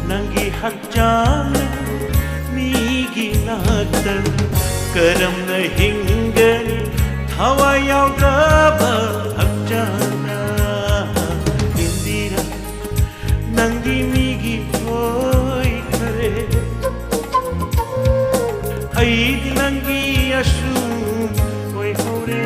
Nangi hakjaan migi natan karam na hingani thawa yaudaba hakjana Indira nangi migi hoy kare aid nangi ashun hoy hore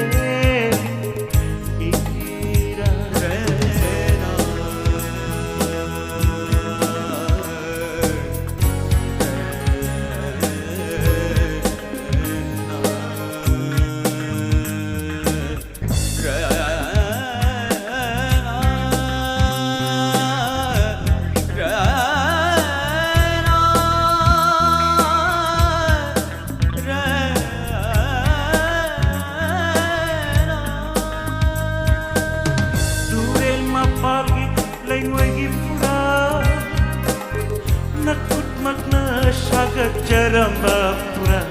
Nakut makna sagat jaramba pura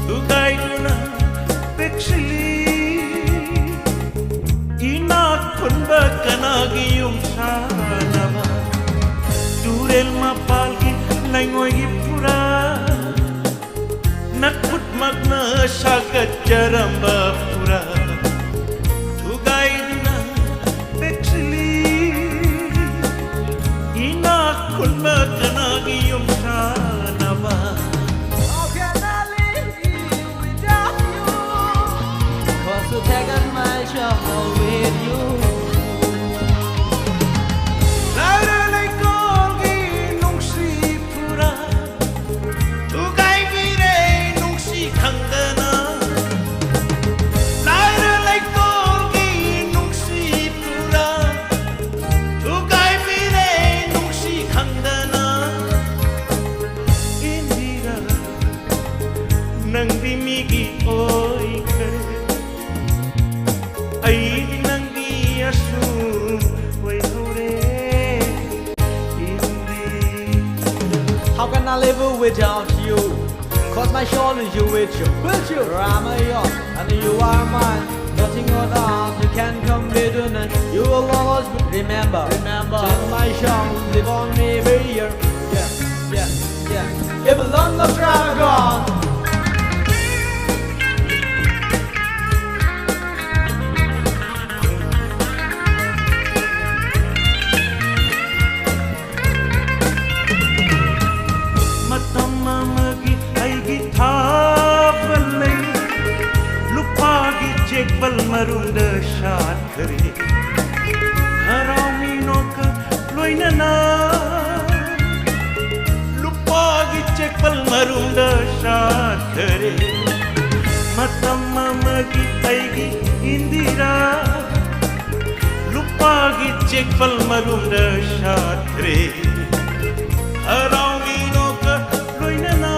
Dugai guna pexili Ina kunba kanagi yung sanava Durel mapalgi laingoy pura Nakut makna sagat jaramba pura Dugai guna pexili Kunba kanagi yung sanava How can I live without you? 'Cause you taken my trouble with you. Lairalay kogi nung si pura Tugay vire nung si kangana Lairalay kogi nung si pura Tugay vire nung si kangana Indira nang dimigi oy kare ay nang di asun way hore How can I live without you? 'Cause my shoulders you with you. I'm yours and you are mine. Nothing on earth you can come between us. You will always remember. Take my shoulders, live on me every year. Yeah. If a long travel gone. Matamamagi ay githabalay Lupagi jekbal marunda shat kare Haramino ka loinana Lupagi jekbal marunda shat kare Matamamagi ay Indira Lupagi jekbal marunda shat kare Haramino ka loinana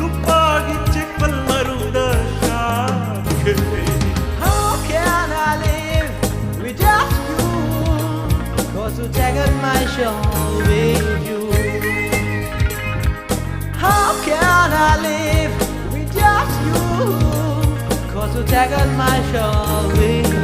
Lupagi jekbal marunda shat kare How can I live without you? 'Cause you taken my soul with you. How can I live without you? 'Cause you taken my soul with you.